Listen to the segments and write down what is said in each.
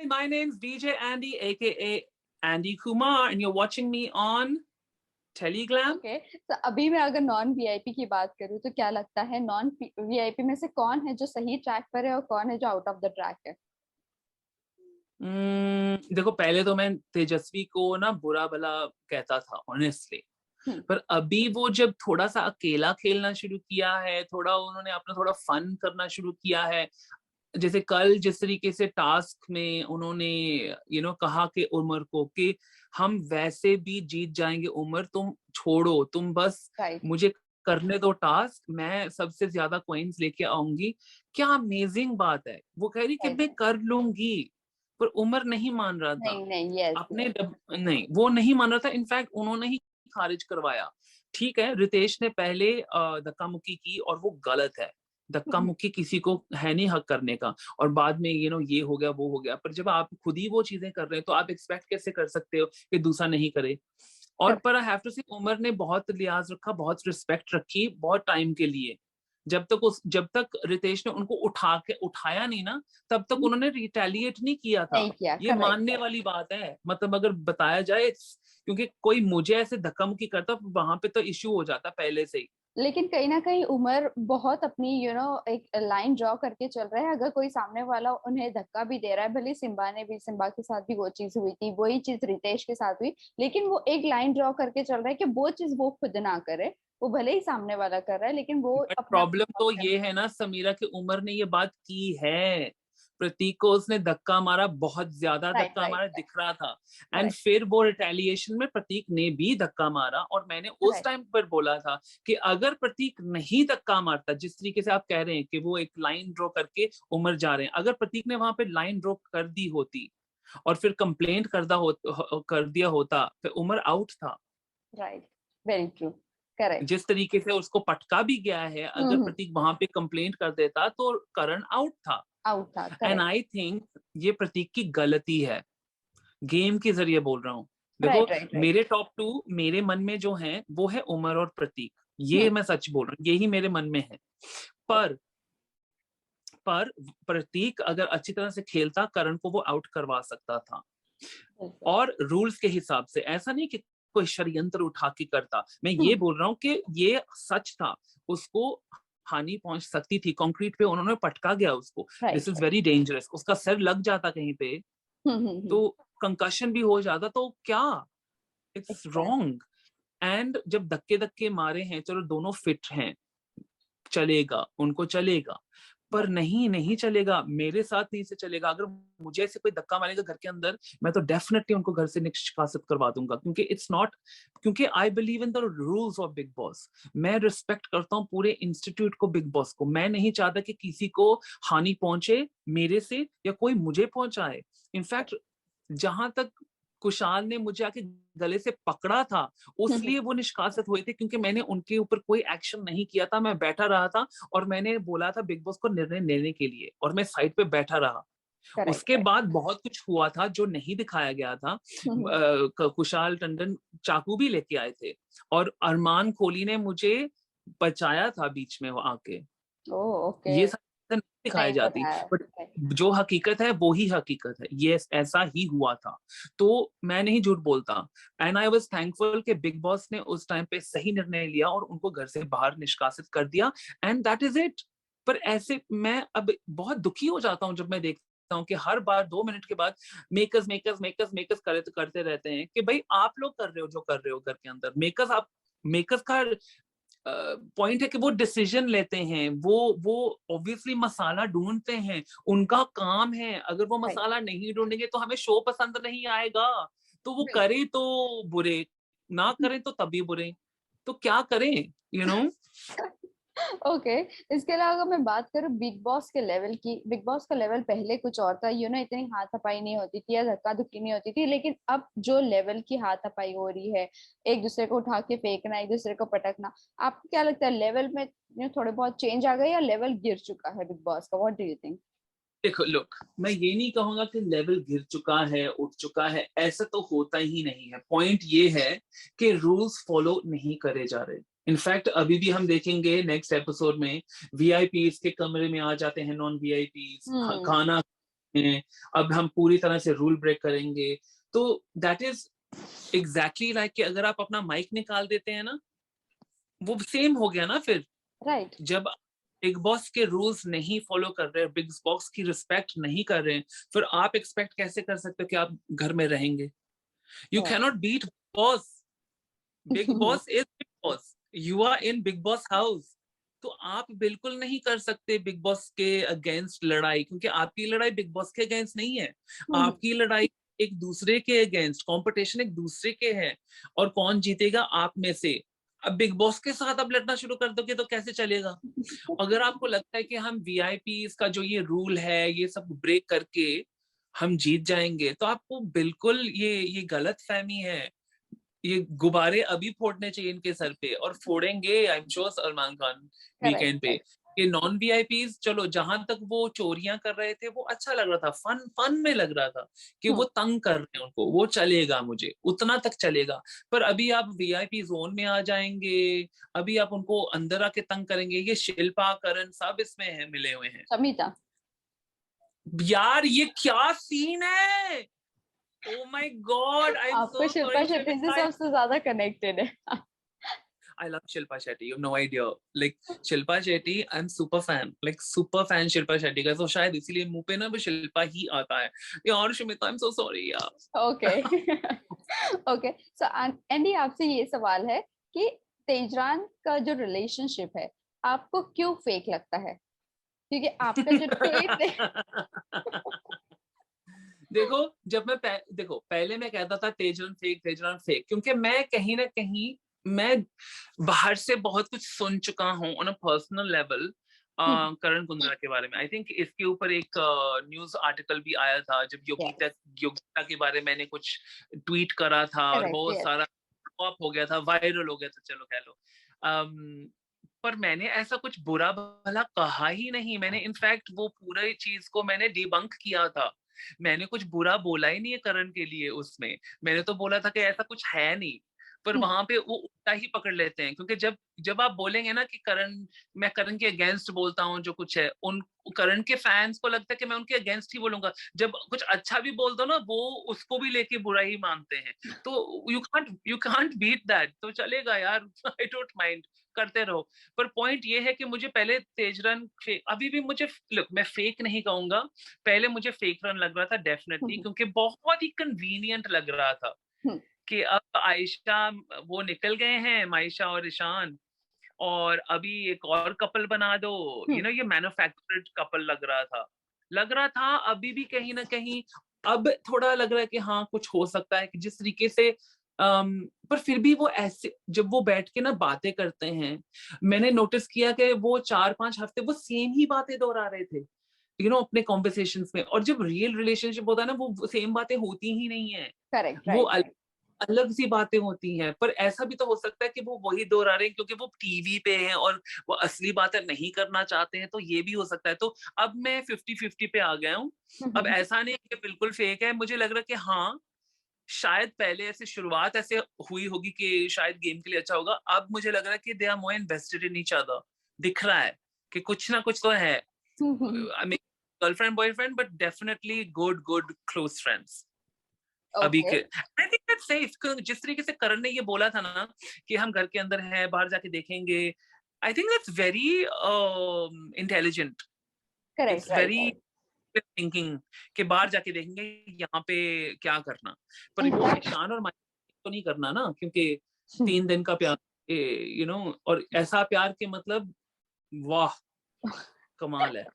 my name's DJ Andy, aka Andy Kumar, and you're watching me on Teleglam. Okay, तो अभी मैं अगर non VIP की बात करूँ तो क्या लगता है नॉन वीआईपी में से कौन है जो सही ट्रैक पर है और कौन है जो आउट ऑफ द ट्रैक है? देखो, पहले तो मैं तेजस्वी को ना बुरा भला कहता था ऑनेस्टली, पर अभी वो जब थोड़ा सा अकेला खेलना शुरू किया है, थोड़ा उन्होंने अपना थोड़ा फन करना शुरू किया है, जैसे कल जिस तरीके से टास्क में उन्होंने कहा कि उमर को कि हम वैसे भी जीत जाएंगे उमर, तुम छोड़ो, तुम बस मुझे करने दो टास्क, मैं सबसे ज्यादा कॉइंस लेके आऊंगी। क्या अमेजिंग बात है। वो कह रही कि मैं कर लूंगी, पर उमर नहीं मान रहा था। नहीं, वो नहीं मान रहा था। इनफैक्ट उन्होंने ही खारिज करवाया। ठीक है, रितेश ने पहले धक्का मुक्की की और वो गलत है। धक्का मुक्की किसी को है नहीं हक करने का, और बाद में ये हो गया वो हो गया। पर जब आप खुद ही वो चीजें कर रहे हैं तो आप एक्सपेक्ट कैसे कर सकते हो कि दूसरा नहीं करे। और पर आई हैव टू से उमर ने बहुत लिहाज रखा, बहुत रिस्पेक्ट रखी बहुत टाइम के लिए। जब तक रितेश ने उनको उठाया नहीं ना, तब तक उन्होंने रिटेलिएट नहीं किया था। ये मानने वाली बात है। मतलब अगर बताया जाए, क्योंकि कोई मुझे ऐसे धक्का मुक्की करता वहां पे तो इश्यू हो जाता पहले से ही। लेकिन कहीं ना कहीं उमर बहुत अपनी एक लाइन ड्रॉ करके चल रहा है। अगर कोई सामने वाला उन्हें धक्का भी दे रहा है, भले सिम्बा के साथ भी वो चीज हुई थी, वही चीज रितेश के साथ हुई, लेकिन वो एक लाइन ड्रॉ करके चल रहा है कि वो चीज वो खुद ना करे। वो भले ही सामने वाला कर रहा है, लेकिन वो प्रॉब्लम तो ये है ना समीरा कि उमर ने ये बात की है। प्रतीक को उसने धक्का मारा, बहुत ज्यादा धक्का मारा, दिख रहा था। एंड फिर वो रिटेलिएशन में प्रतीक ने भी धक्का मारा। और मैंने उस टाइम पर बोला था कि अगर प्रतीक नहीं धक्का मारता, जिस तरीके से आप कह रहे हैं कि वो एक लाइन ड्रॉ करके उमर जा रहे हैं, अगर प्रतीक ने वहां पे लाइन ड्रॉ कर दी होती और फिर कंप्लेंट कर दिया होता, फिर उमर आउट था। Right, very true, correct. जिस तरीके से उसको पटका भी गया है, अगर प्रतीक वहां पे कंप्लेंट कर देता तो करण आउट था। एंड आई थिंक ये प्रतीक की गलती है। गेम के जरिए बोल रहा हूँ। देखो, मेरे टॉप 2 मेरे मन में जो हैं वो है उमर और प्रतीक। ये मैं सच बोल रहा हूँ, यही मेरे मन में है। पर प्रतीक अगर अच्छी तरह से खेलता, करण को वो आउट करवा सकता था। और रूल्स के हिसाब से, ऐसा नहीं कि कोई षड्यंत्र उठा के करता। मैं ये बोल रहा हूँ कि ये सच था, उसको हानि पहुंच सकती थी। कंक्रीट पे उन्होंने पटका गया उसको। This is very dangerous. उसका सर लग जाता कहीं पे तो कंकशन भी हो जाता, तो क्या, इट्स रॉन्ग। एंड जब धक्के धक्के मारे हैं, चलो दोनों फिट हैं, चलेगा, उनको चलेगा। पर नहीं चलेगा, मेरे साथ नहीं से चलेगा। अगर मुझे ऐसे कोई धक्का मारेगा घर के अंदर, मैं तो डेफिनेटली उनको घर से निष्कासित करवा दूंगा। क्योंकि I believe in the rules of big boss. मैं रिस्पेक्ट करता हूँ पूरे इंस्टीट्यूट को, बिग बॉस को। मैं नहीं चाहता कि किसी को हानि पहुंचे मेरे से, या कोई मुझे पहुंचाए। इनफैक्ट जहां तक कुशाल ने मुझे आके गले से पकड़ा था, उसलिए वो निष्कासित हुए थे, क्योंकि मैंने उनके ऊपर कोई एक्शन नहीं किया था। मैं बैठा रहा था और मैंने बोला था बिग बॉस को निर्णय लेने के लिए, और मैं साइड पे बैठा रहा। उसके बाद बहुत कुछ हुआ था जो नहीं दिखाया गया था। कुशाल टंडन चाकू भी लेके आए थे, और अरमान कोहली ने मुझे बचाया था बीच में वो आके। ये सब नहीं दिखाई जाती, बट जो हकीकत है वो ही हकीकत है। ये ऐसा ही हुआ था, तो मैं नहीं झूठ बोलता। एंड आई वाज थैंकफुल कि बिग बॉस ने उस टाइम पे सही निर्णय लिया और उनको घर से बाहर निष्कासित कर दिया, एंड दैट इज इट। पर ऐसे मैं अब बहुत दुखी हो जाता हूँ जब मैं देखता हूँ कि हर बार 2 मिनट के बाद मेकर्स करते रहते हैं कि भाई आप लोग कर रहे हो जो कर रहे हो घर के अंदर। मेकर्स का पॉइंट है कि वो डिसीजन लेते हैं, वो ऑब्वियसली मसाला ढूंढते हैं, उनका काम है। अगर वो मसाला नहीं ढूंढेंगे तो हमें शो पसंद नहीं आएगा। तो वो करे तो बुरे, ना करें तो तभी बुरे। तो क्या करें, यू नो। ओके, इसके अलावा अगर मैं बात करूं बिग बॉस के लेवल की, बिग बॉस का लेवल पहले कुछ और था। इतनी हाथापाई नहीं होती थी या धक्का धुक्की नहीं होती थी, लेकिन अब जो लेवल की हाथापाई हो रही है, एक दूसरे को उठा के फेंकना, एक दूसरे को पटकना, आपको क्या लगता है लेवल में थोड़े बहुत चेंज आ गए या लेवल गिर चुका है बिग बॉस का? What do you think? देखो, लुक, मैं ये नहीं कहूंगा कि लेवल गिर चुका है, उठ चुका है, ऐसा तो होता ही नहीं है। पॉइंट ये है कि रूल्स फॉलो नहीं करे जा रहे। इनफैक्ट अभी भी हम देखेंगे नेक्स्ट एपिसोड में वीआईपीज के कमरे में आ जाते हैं नॉन वीआईपीज, खाना हैं, अब हम पूरी तरह से रूल ब्रेक करेंगे। तो दैट इज एग्जैक्टली लाइक कि अगर आप अपना माइक निकाल देते हैं ना, वो सेम हो गया ना फिर। राइट। जब बिग बॉस के रूल्स नहीं फॉलो कर रहे, बिग बॉस की रिस्पेक्ट नहीं कर रहे हैं, फिर आप एक्सपेक्ट कैसे कर सकते हो कि आप घर में रहेंगे? You cannot beat boss. Bigg Boss is Bigg Boss, you are in Bigg Boss house. तो आप बिल्कुल नहीं कर सकते बिग बॉस के अगेंस्ट लड़ाई, क्योंकि आपकी लड़ाई बिग बॉस के अगेंस्ट नहीं है। आपकी लड़ाई एक दूसरे के अगेंस्ट, कंपटीशन एक दूसरे के है, और कौन जीतेगा आप में से। अब बिग बॉस के साथ आप लड़ना शुरू कर दोगे तो कैसे चलेगा? अगर आपको लगता है कि हम वीआईपी का जो ये रूल है ये सब ब्रेक करके हम जीत जाएंगे, तो आपको बिल्कुल ये गलत फहमी है। ये गुब्बारे अभी फोड़ने चाहिए इनके सर पे, और फोड़ेंगे I am sure Salman Khan weekend पे। ये नॉन वीआईपीज, चलो जहां तक वो चोरियां कर रहे थे वो अच्छा लग रहा था, फन फन में लग रहा था कि वो तंग कर रहे हैं उनको, वो चलेगा, मुझे उतना तक चलेगा। पर अभी आप वीआईपी जोन में आ जाएंगे, अभी आप उनको अंदर आके तंग करेंगे। ये शिल्पा करण सब इसमें है, मिले हुए हैं। समिता, यार ये क्या सीन है? Oh my God, I am आपको सो शिल्पा सॉरी शेट्टी से शिल्पा। सबसे ज्यादा कनेक्टेड है। I love Shilpa Shetty. You have no idea. Like Shilpa Shetty, I'm super fan. Like super fan Shilpa Shetty का। तो शायद इसीलिए मुंह पे ना वो शिल्पा ही आता है। यार सुमिता, I'm so sorry यार। ओके। ओके, सो एंडी, आपसे ये सवाल है कि तेजरान का जो रिलेशनशिप है आपको क्यों फेक लगता है? क्योंकि आपका जो टेस्ट देखो, जब मैं देखो पहले मैं कहता था तेजरान फेक, क्योंकि मैं कहीं ना कहीं मैं बाहर से बहुत कुछ सुन चुका हूँ ऑन अ पर्सनल लेवल करण कुंद्रा के बारे में। आई थिंक इसके ऊपर एक न्यूज आर्टिकल भी आया था जब योगिता के बारे में मैंने कुछ ट्वीट करा था, और करेक्ट, बहुत यस। सारा पॉप हो गया था, वायरल हो गया था, चलो कह लो। पर मैंने ऐसा कुछ बुरा भला कहा ही नहीं। मैंने इनफैक्ट वो पूरी चीज को मैंने डिबंक किया था। मैंने कुछ बुरा बोला ही नहीं है करण के लिए उसमें। मैंने तो बोला था कि ऐसा कुछ है नहीं। पर वहां पे वो उल्टा ही पकड़ लेते हैं, क्योंकि जब जब आप बोलेंगे ना कि मैं करण के अगेंस्ट बोलता हूँ जो कुछ है, उन करण के फैंस को लगता है कि मैं उनके अगेंस्ट ही बोलूंगा। जब कुछ अच्छा भी बोल दो ना, वो उसको भी लेके बुरा ही मानते हैं। तो यू कांट बीट दैट। तो चलेगा यार, आई डोंट माइंड, करते रहो। पर पॉइंट ये है कि मुझे पहले तेजरन अभी भी मुझे, लुक मैं फेक नहीं कहूंगा, पहले मुझे फेक रन लग रहा था डेफिनेटली, क्योंकि बहुत ही कन्वीनियंट लग रहा था कि अब आयशा वो निकल गए हैं, मायशा और ईशान, और अभी एक और कपल बना दो। ये मैन्युफैक्चर्ड कपल लग रहा था अभी भी कहीं ना कहीं। अब थोड़ा लग रहा है कि हाँ कुछ हो सकता है, कि जिस तरीके से पर फिर भी वो ऐसे जब वो बैठ के ना बातें करते हैं, मैंने नोटिस किया कि वो 4-5 हफ्ते वो सेम ही बातें दोहरा रहे थे अपने कॉन्वर्सेशंस में। और जब रियल रिलेशनशिप होता है ना, वो सेम बातें होती ही नहीं है। करेक्ट, वो राइट, राइट। अलग सी बातें होती हैं। पर ऐसा भी तो हो सकता है कि वो वही दोहरा रहे हैं क्योंकि वो टीवी पे हैं और वो असली बातें नहीं करना चाहते हैं। तो ये भी हो सकता है। तो अब मैं 50-50 पे आ गया हूँ। अब ऐसा नहीं कि बिल्कुल फेक है। मुझे लग रहा है कि हाँ, शायद पहले ऐसे शुरुआत ऐसे हुई होगी कि शायद गेम के लिए अच्छा होगा। अब मुझे लग रहा है कि they are more invested in each other. दिख रहा है कि कुछ ना कुछ तो है। I mean girlfriend boyfriend, but definitely good good close friends अभी ओके। के। I think that's safe. जिस तरीके से करण ने ये बोला था ना कि हम घर के अंदर हैं, बाहर जाके देखेंगे, आई think that's very intelligent. Correct, it's right, very right. Thinking कि बाहर जाके देखेंगे यहाँ पे क्या करना। पर वो इनफैक्ट ईशान और माही तो नहीं करना ना, क्योंकि 3 दिन का प्यार, और ऐसा प्यार के मतलब वाह, कमाल है।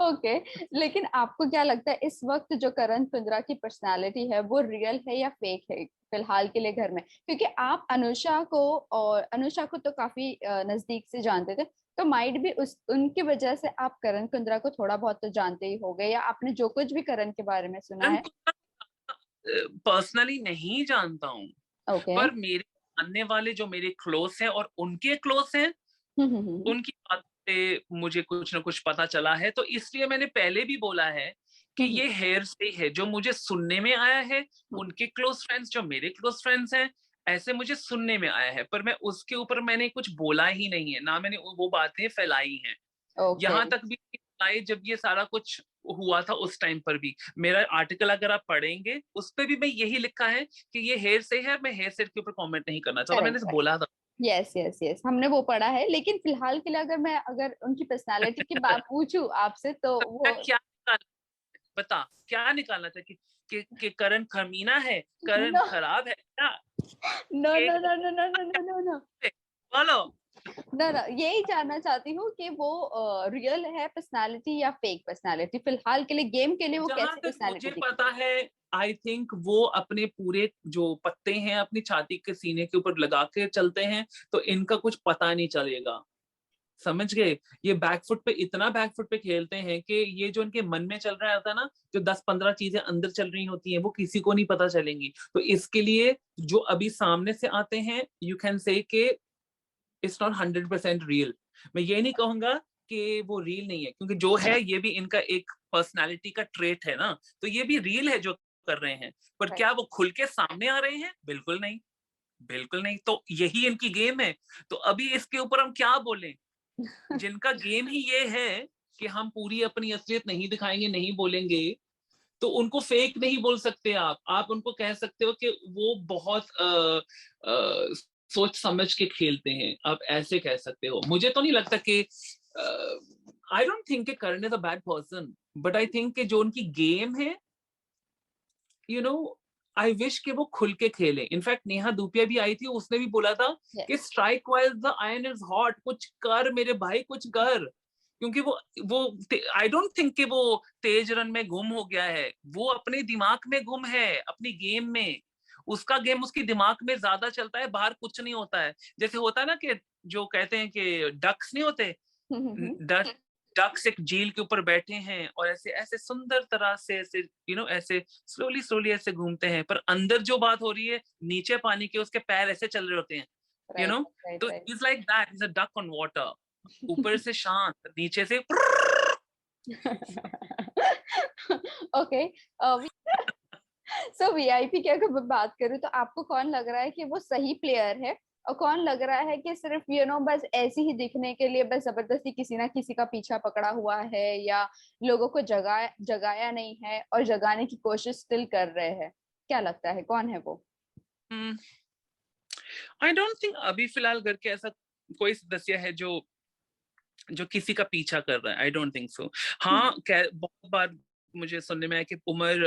ओके, लेकिन आपको क्या लगता है इस वक्त जो करण कुंद्रा की पर्सनालिटी है वो रियल है या फेक है फिलहाल के लिए घर में? क्योंकि आप अनुषा को तो काफी नजदीक से जानते थे, तो माइट भी उनकी वजह से आप करण कुंद्रा को थोड़ा बहुत तो जानते ही हो गए, या आपने जो कुछ भी करण के बारे में सुना है। पर्सनली नहीं जानता हूँ, ओके। पर मेरे जानने वाले जो मेरे क्लोज हैं और उनके क्लोज हैं, उनकी बात से मुझे कुछ ना कुछ पता चला है। तो इसलिए मैंने पहले भी बोला है कि ये हेयर से है जो मुझे सुनने में आया है। उनके क्लोज फ्रेंड्स जो मेरे क्लोज फ्रेंड्स हैं, ऐसे मुझे सुनने में आया है। पर मैं उसके ऊपर मैंने कुछ बोला ही नहीं है, ना मैंने वो बातें फैलाई हैं। ओके। यहाँ तक भी आए जब ये सारा कुछ हुआ था उस टाइम पर भी। मेरा आर्टिकल अगर आप पढ़ेंगे उस पे भी मैं यही लिखा है कि ये हेयर से है, मैं हेयर से के ऊपर कमेंट नहीं करना चाहता, मैंने करेक्ट, इसे राइट। बोला था। यस यस यस, हमने वो पढ़ा है, लेकिन फिलहाल के लिए अगर उनकी पर्सनालिटी की बात पूछूं आपसे तो तो वो क्या बता क्या निकालना था कि करण खमीना है, करण नो खराब है क्या? नो के no no no no no no no no बोलो। नो नो, यही जानना चाहती हूँ कि वो रियल है पर्सनालिटी या फेक पर्सनालिटी, फिलहाल के लिए गेम के लिए वो जहां कैसी तक मुझे पर्सनालिटी दिखती पता है? है, आई थिंक वो अपने पूरे जो पत्ते हैं अपनी छाती के सीने के ऊपर लगा के चलते हैं, तो इनका कुछ पता नहीं चलेगा। समझ गए? ये बैकफुट पे इतना बैकफुट पे खेलते हैं कि ये जो इनके मन में चल रहा होता है ना, जो 10-15 चीजें अंदर चल रही होती हैं, वो किसी को नहीं पता चलेंगी। तो इसके लिए जो अभी सामने से आते हैं, यू कैन से कि इट्स नॉट 100% रियल। मैं ये नहीं कहूंगा कि वो रियल नहीं है, क्योंकि जो है ये भी इनका एक पर्सनालिटी का ट्रेट है ना, तो ये भी रियल है जो कर रहे हैं। पर राइट। क्या वो खुल के सामने आ रहे हैं? बिल्कुल नहीं, बिल्कुल नहीं। तो यही इनकी गेम है। तो अभी इसके ऊपर हम क्या बोलें? जिनका गेम ही ये है कि हम पूरी अपनी असलियत नहीं दिखाएंगे, नहीं बोलेंगे, तो उनको फेक नहीं बोल सकते आप उनको कह सकते हो कि वो बहुत सोच समझ के खेलते हैं, आप ऐसे कह सकते हो। मुझे तो नहीं लगता कि आई डोंट थिंक कि Karan is a bad person, but I think कि जो उनकी गेम है, यू नो, आई विश कि वो खुल के खेले। इनफैक्ट नेहा धूपिया भी आई थी, उसने भी बोला था कि yes. Strike while the iron is hot, कुछ कर मेरे भाई, कुछ कर। क्योंकि वो आई डोंट थिंक कि वो तेज रन में गुम हो गया है, वो अपने दिमाग में गुम है, अपनी गेम में। उसका गेम उसकी दिमाग में ज्यादा चलता है, बाहर कुछ नहीं होता है। जैसे होता है ना कि जो कहते हैं कि डक्स नहीं होते, डक्स एक झील के ऊपर बैठे हैं और ऐसे ऐसे सुंदर तरह से ऐसे ऐसे स्लोली स्लोली ऐसे घूमते हैं, पर अंदर जो बात हो रही है नीचे पानी के, उसके पैर ऐसे चल रहे होते हैं, यू राइट नो राइट तो right. Is like that, is a duck on water. ऊपर से शांत, नीचे से ओके। सो वीआईपी की अगर मैं बात करूँ तो आपको कौन लग रहा है कि वो सही प्लेयर है, और कौन लग रहा है कि सिर्फ बस ऐसे ही दिखने के लिए बस जबरदस्ती किसी ना किसी का पीछा पकड़ा हुआ है, या लोगों को जगाया नहीं है और जगाने की कोशिश स्टिल कर रहे हैं? क्या लगता है कौन है वो? आई डोंट थिंक अभी फिलहाल घर के ऐसा कोई सदस्य है जो जो किसी का पीछा कर रहा है। आई डोंट थिंक सो। हाँ, बहुत बार मुझे सुनने में आया कि उमर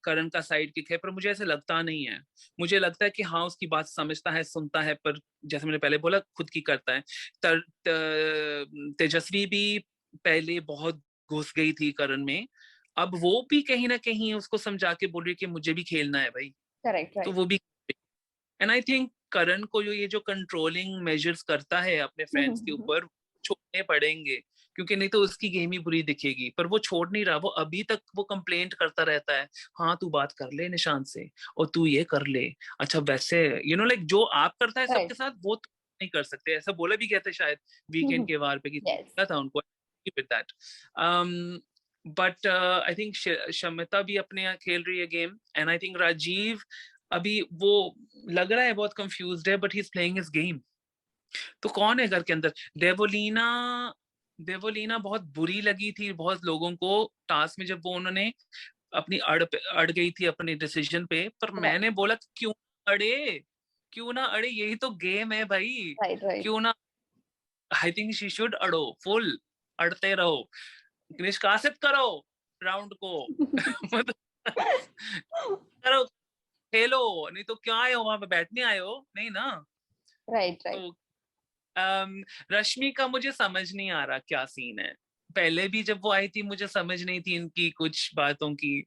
करण का साइड किक है, पर मुझे ऐसे लगता नहीं है। मुझे लगता है कि हाँ, उसकी बात समझता है, सुनता है, पर जैसे मैंने पहले बोला, खुद की करता है। तेजस्वी भी पहले बहुत घुस गई थी करण में, अब वो भी कहीं ना कहीं उसको समझा के बोल रही है कि मुझे भी खेलना है भाई। करेक्ट, तो राइट। वो भी, एंड आई थिंक करण को जो ये जो कंट्रोलिंग मेजर्स करता है अपने फ्रेंड्स के ऊपर, छोड़ने पड़ेंगे, क्योंकि नहीं तो उसकी गेम ही बुरी दिखेगी। पर वो छोड़ नहीं रहा, वो अभी तक वो कंप्लेंट करता रहता है, हाँ तू बात कर ले निशान से, और तू ये कर ले, अच्छा वैसे लाइक जो आप करता है सबके राइट। साथ, वो तो नहीं कर सकते। ऐसा बोला भी कहते शायद वीकेंड के वार पे कि यस। क्या था उनको with that. But I think Shamita भी अपने यहाँ खेल रही है game, and I think Rajeev अभी वो लग रहा है बहुत कंफ्यूज्ड है, but he is playing his game. तो कौन है घर के अंदर? देवोलीना, देवोलीना बहुत बुरी लगी थी बहुत लोगों को टास्क में, जब वो उन्होंने अपनी अड़ गई थी अपने डिसीजन पे। पर राइट मैंने बोला क्यों अड़े, क्यों ना अड़े, यही तो गेम है भाई। Right right. क्यों ना, आई थिंक शी शुड अड़ो, फुल अड़ते रहो, निष्कासित करो राउंड को। मतलब करो, खेलो, नहीं तो क्या आए हो वहां पे, बैठने आए हो नहीं ना। Right right. तो रश्मि का मुझे समझ नहीं आ रहा क्या सीन है। पहले भी जब वो आई थी मुझे समझ नहीं थी इनकी कुछ बातों की।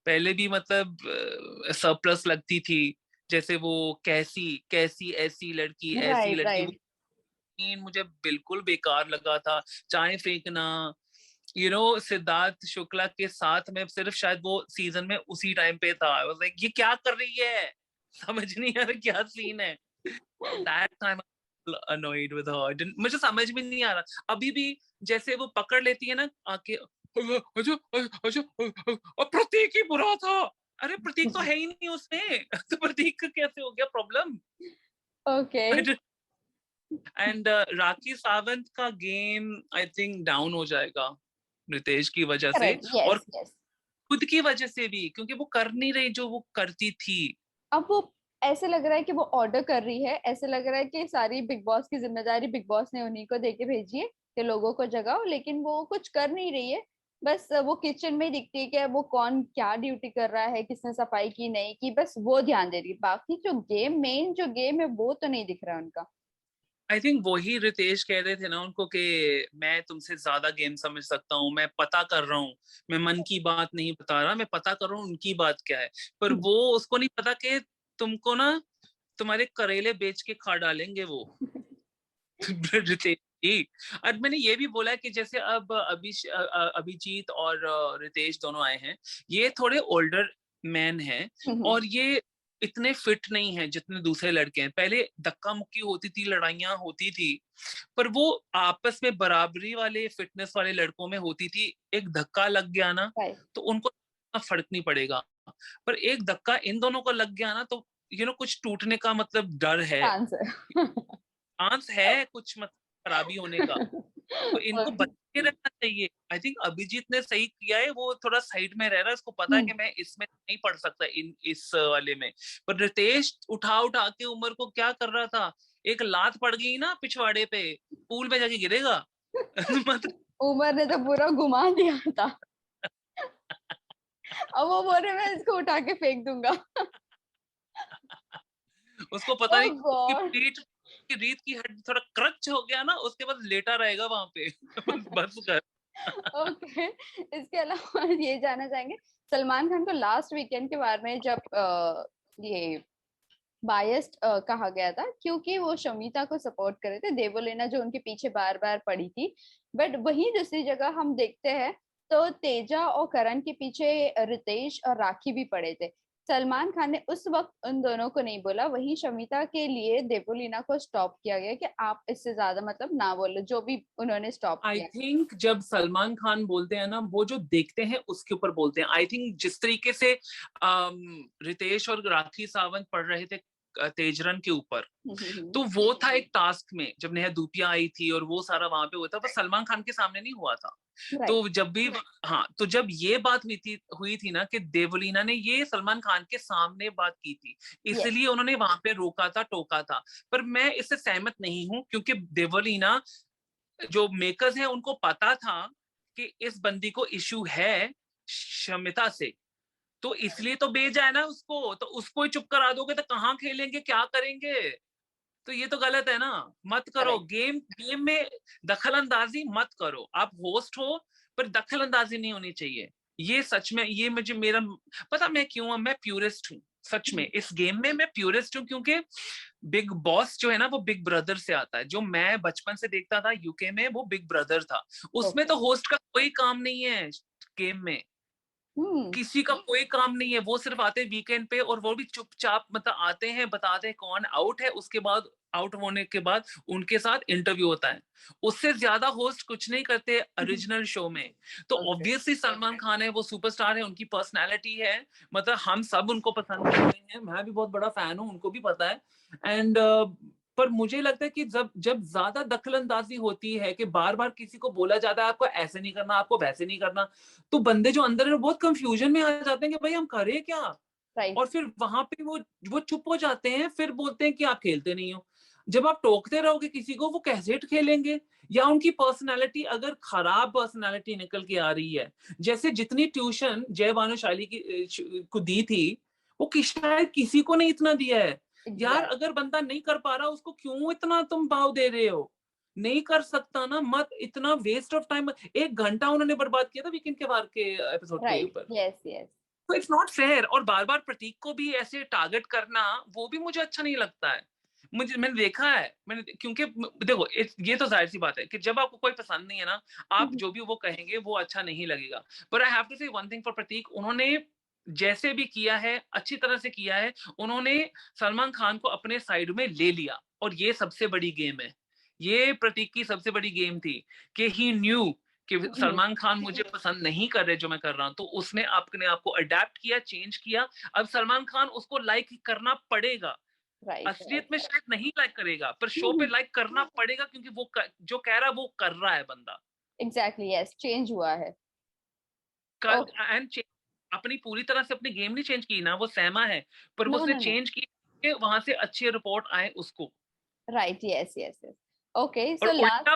पहले भी मतलब सरप्लस लगती थी, जैसे वो कैसी कैसी ऐसी लड़की, ऐसी राइट लड़की, वो राइट। सीन मुझे बिल्कुल बेकार लगा था। चाय फेंकना, सिद्धार्थ शुक्ला के साथ में सिर्फ शायद वो सीजन में उसी टाइम पे था। I was like, ये क्या कर रही है, समझ नहीं आ रहा क्या सीन है। That time annoyed with her. मुझे समझ में नहीं आ रहा अभी भी। जैसे वो पकड़ लेती है ना आके, अच्छा अच्छा, और प्रतीक ही बुरा था। अरे प्रतीक तो है ही नहीं उसमें। तो प्रतीक का कैसे हो गया problem? Okay. And Rakhi Sawant का गेम आई थिंक डाउन हो जाएगा। रितेश की वजह से, करेक्ट, यस और यस। खुद की वजह से भी, क्योंकि वो कर नहीं रही जो वो करती थी। अब वो ऐसे लग रहा है कि वो ऑर्डर कर रही है, ऐसे लग रहा है कि सारी बिग बॉस की जिम्मेदारी बिग बॉस ने उन्हीं को देके भेजी है कि लोगों को जगाओ, लेकिन वो कुछ कर नहीं रही है। बस वो किचन में ही दिखती है कि वो कौन क्या ड्यूटी कर रहा है, किसने सफाई की नहीं की, बस वो ध्यान दे रही है। बाकी जो गेम, मेन जो गेम है वो तो नहीं दिख रहा उनका। आई थिंक वही रितेश कह रहे थे ना उनको कि मैं तुमसे ज्यादा गेम समझ सकता हूँ, मैं पता कर रहा हूँ, मैं मन की बात नहीं बता रहा, मैं पता कर रहा हूँ उनकी बात क्या है। पर वो उसको नहीं पता कि तुमको ना तुम्हारे करेले बेच के खा डालेंगे वो। रितेश जी। और मैंने ये भी बोला कि जैसे अब अभिजीत और रितेश दोनों आए हैं, ये थोड़े ओल्डर मैन हैं, और ये इतने फिट नहीं हैं जितने दूसरे लड़के हैं। पहले धक्का मुक्की होती थी, लड़ाइयां होती थी, पर वो आपस में बराबरी वाले फिटनेस वाले लड़कों में होती थी। एक धक्का लग गया ना राइट। तो उनको फर्क नहीं पड़ेगा, पर एक धक्का इन दोनों को लग गया ना तो कुछ टूटने का मतलब डर है, चांस है। चांस है कुछ मतलब खराबी होने का। तो इनको बच Okay. के रहना चाहिए। आई थिंक अभिजीत ने सही किया है, वो थोड़ा साइड में रह रहा है, उसको पता है हम्म। कि मैं इसमें नहीं पढ़ सकता इस वाले में। पर रितेश उठा उठा के उमर को क्या कर रहा था, एक लात पड़ गई ना पिछवाड़े पे, पूल में जाके गिरेगा। मतलब उमर ने तो पूरा घुमा दिया था। अब वो बोल रहे मैं इसको उठा के फेंक दूंगा। उसको पता नहीं ओह उसकी गॉड। पीठ की रीत की हड्डी थोड़ा क्रच हो गया ना, उसके बाद लेटा रहेगा वहां पे। बस कर। ओके। इसके अलावा ये जानना चाहेंगे सलमान खान को लास्ट वीकेंड के बारे में, जब ये बायस्ड कहा गया था क्योंकि वो शमिता को सपोर्ट कर रहे थे, देवोलीना जो उनके पीछे बार बार पड़ी थी। बट वहीं दूसरी जगह हम देखते हैं तो तेजा और करण के पीछे रितेश और राखी भी पड़े थे। सलमान खान ने उस वक्त उन दोनों को नहीं बोला, वहीं शमिता के लिए देवोलीना को स्टॉप किया गया कि आप इससे ज्यादा मतलब ना बोलो, जो भी उन्होंने स्टॉप आई किया। थिंक जब सलमान खान बोलते हैं ना, वो जो देखते हैं उसके ऊपर बोलते हैं। आई थिंक जिस तरीके से रितेश और राखी सावंत पढ़ रहे थे तेजरन के ऊपर, तो वो था एक टास्क में जब नेहा धूपिया आई थी और वो सारा वहां पे हुआ था, पर सलमान खान के सामने नहीं हुआ था। राइट। तो जब भी हाँ, तो जब ये बात हुई थी ना कि देवलीना ने ये सलमान खान के सामने बात की थी, यस। इसलिए उन्होंने वहां पे रोका था, टोका था। पर मैं इससे सहमत नहीं हूं, क्योंकि देवलीना, जो मेकर्स हैं उनको पता था कि इस बंदी को इशू है शमिता से, तो इसलिए तो भेजा है ना उसको। तो उसको ही चुप करा दोगे तो कहाँ खेलेंगे, क्या करेंगे? तो ये तो गलत है ना। मत करो करेक्ट। गेम, गेम में दखल अंदाजी मत करो। आप होस्ट हो, पर दखल अंदाजी नहीं होनी चाहिए। ये सच में, ये मुझे मेरा पता मैं क्यों हूं, मैं प्यूरिस्ट हूँ। सच में इस गेम में मैं प्यूरिस्ट हूँ, क्योंकि बिग बॉस जो है ना वो बिग ब्रदर से आता है। जो मैं बचपन से देखता था यूके में, वो बिग ब्रदर था। उसमें ओके। तो होस्ट का कोई काम नहीं है गेम में, हम्म। किसी का कोई काम नहीं है। वो सिर्फ आते हैं वीकेंड पे, और वो भी चुपचाप, मतलब आते हैं, बताते हैं कौन आउट है, उसके बाद आउट होने के बाद उनके साथ इंटरव्यू होता है। उससे ज्यादा होस्ट कुछ नहीं करते ओरिजिनल शो में। तो ओके। ऑब्वियसली सलमान खान है, वो सुपरस्टार है, उनकी पर्सनैलिटी है, मतलब हम सब उनको पसंद करते हैं, मैं भी बहुत बड़ा फैन हूँ, उनको भी पता है। एंड पर मुझे लगता है कि जब जब ज्यादा दखल अंदाजी होती है, कि बार बार किसी को बोला जाता है आपको ऐसे नहीं करना, आपको वैसे नहीं करना, तो बंदे जो अंदर है बहुत कंफ्यूजन में आ जाते हैं कि भाई हम करें क्या। राइट। और फिर वहां पे वो चुप हो जाते हैं, फिर बोलते हैं कि आप खेलते नहीं हो। जब आप टोकते रहोगे किसी को, वो कैसे खेलेंगे? या उनकी पर्सनालिटी अगर खराब पर्सनालिटी निकल के आ रही है, जैसे जितनी ट्यूशन जय भानुशाली को दी थी, वो शायद किसी को नहीं इतना दिया है। यार एग्जैक्ट। अगर बंदा नहीं कर पा रहा, उसको क्यों इतना तुम भाव दे रहे हो? नहीं कर सकता ना, मत इतना वेस्ट ऑफ टाइम। 1 घंटा उन्होंने बर्बाद किया था वीकेंड के बार के एपिसोड के राइट। ऊपर। Yes yes. तो इट्स नॉट फेयर। और बार बार प्रतीक को भी ऐसे टारगेट करना, वो भी मुझे अच्छा नहीं लगता है। मैंने देखा है, क्योंकि देखो ये तो जाहिर सी बात है कि जब आपको कोई पसंद नहीं है ना, आप जो भी वो कहेंगे वो अच्छा नहीं लगेगा। पर आई हैव टू से वन थिंग फॉर प्रतीक, उन्होंने जैसे भी किया है अच्छी तरह से किया है। उन्होंने सलमान खान को अपने साइड में ले लिया, और ये सबसे बड़ी गेम है। ये प्रतीक की सबसे बड़ी गेम थी कि ही न्यू कि सलमान खान मुझे पसंद नहीं कर रहे जो मैं कर रहा हूं, तो उसने अपने आप को अडेप्ट किया, चेंज किया। अब सलमान खान उसको लाइक करना पड़ेगा। राइट असलियत में राइट। शायद नहीं लाइक करेगा, पर शो पे लाइक करना पड़ेगा, क्योंकि जो कह रहा है वो कर रहा है बंदा। एग्जैक्टली यस, चेंज हुआ है। कर ओह एंड अपनी पूरी तरह से अपनी गेम नहीं चेंज की ना, वो सहमा है, पर वो नो उसने नो नो, चेंज की कि वहां से अच्छे रिपोर्ट आए उसको। Right, yes yes yes. Okay और सो लास्ट,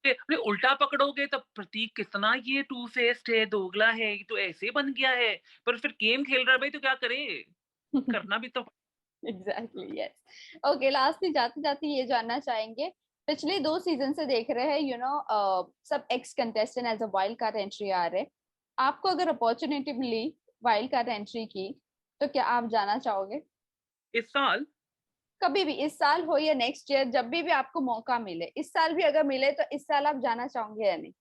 अपने उल्टा पकड़ोगे तब प्रतीक कितना ये टू फेस्ड है, दोगला है, ये तो ऐसे बन गया है, पर फिर गेम खेल रहा है भाई तो क्या करे, करना भी तो। Exactly yes. ओके लास्टली जाते जाते ये जानना चाहेंगे, पिछले 2 सीजन से देख रहे हैं सब ex contestant as a wild card entry आ रहे, आपको अगर अपॉर्चुनिटी मिली वाइल्ड कार्ड एंट्री की, तो क्या आप जाना चाहोगे? इस साल कभी भी, इस साल हो या नेक्स्ट ईयर, जब भी आपको मौका मिले, इस साल भी अगर मिले तो इस साल आप जाना चाहोगे या नहीं?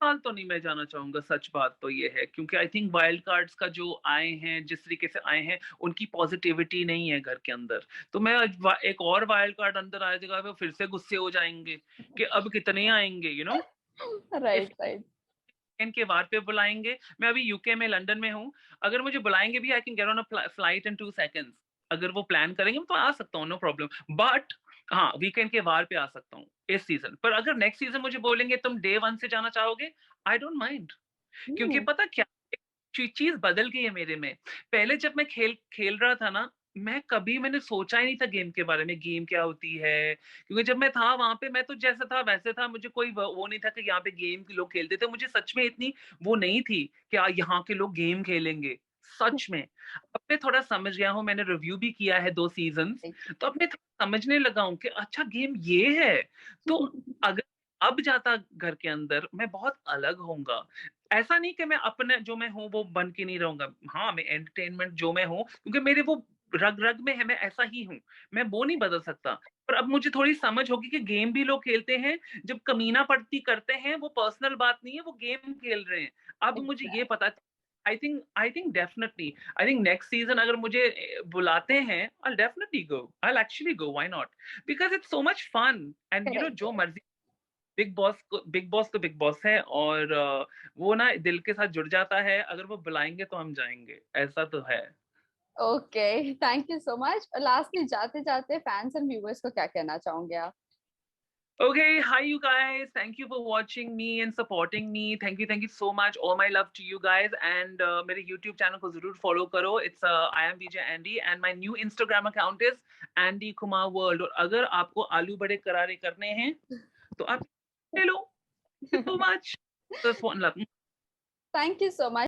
साल तो नहीं मैं जाना चाहूंगा, सच बात तो ये है, क्योंकि आई थिंक वाइल्ड कार्ड्स का जो आए हैं, जिस तरीके से आए हैं, उनकी पॉजिटिविटी नहीं है घर के अंदर। तो मैं एक और वाइल्ड कार्ड अंदर आ जाएगा, वो फिर से गुस्से हो जाएंगे कि अब कितने आएंगे, इस राइट राइट। के वार पे बुलाएंगे। मैं अभी यूके में, लंदन में हूँ, अगर मुझे बुलाएंगे भी, I can get on a flight in 2 seconds। अगर वो प्लान करेंगे तो आ सकता हूँ, नो प्रॉब्लम। बट हाँ, वीकेंड के वार पे आ सकता हूँ इस सीजन पर। अगर नेक्स्ट सीजन मुझे बोलेंगे तुम डे 1 से जाना चाहोगे, आई डोंट माइंड। क्योंकि पता क्या, चीज बदल गई है मेरे में। पहले जब मैं खेल खेल रहा था ना, मैंने सोचा ही नहीं था गेम के बारे में, गेम क्या होती है, क्योंकि जब मैं था वहां पे, मैं तो जैसा था वैसे था, मुझे कोई वो नहीं था कि यहाँ पे गेम के लोग खेलते थे। मुझे सच में इतनी वो नहीं थी कि यहाँ के लोग गेम खेलेंगे, सच में। अब मैं थोड़ा समझ गया हूँ, मैंने रिव्यू भी किया है 2 सीजन्स, तो अब मैं थोड़ा समझने लगा हूँ कि अच्छा गेम ये है। तो अगर अब जाता घर के अंदर, मैं बहुत अलग होऊंगा। ऐसा नहीं कि मैं अपने जो मैं हूँ वो बन के नहीं रहूंगा, हाँ मैं एंटरटेनमेंट जो मैं हूँ, क्योंकि मेरे वो रग रग में है, मैं ऐसा ही हूँ, मैं वो नहीं बदल सकता। पर अब मुझे थोड़ी समझ होगी कि गेम भी लोग खेलते हैं, जब कमीना पड़ती करते हैं वो पर्सनल बात नहीं है, वो गेम खेल रहे हैं। अब मुझे ये पता, I think definitely, I think next season अगर मुझे बुलाते हैं, I definitely go, I actually go, why not, because it's so much fun. And correct. जो मर्जी, बिग बॉस है, और वो ना दिल के साथ जुड़ जाता है, अगर वो बुलाएंगे तो हम जाएंगे, ऐसा तो है। Okay thank you so much. Lastly जाते जाते फैंस एंड व्यूअर्स को क्या कहना चाहोगे आप? Okay, hi you guys. Thank you for watching me and supporting me. Thank you so much. All my love to you guys. And मेरे YouTube channel को जरूर follow करो. It's I am VJ Andy and my new Instagram account is Andy Kumar World. और अगर आपको आलू बड़े करारे करने हैं तो आप ले लो। Thank you so much. Just one love. Thank you so much.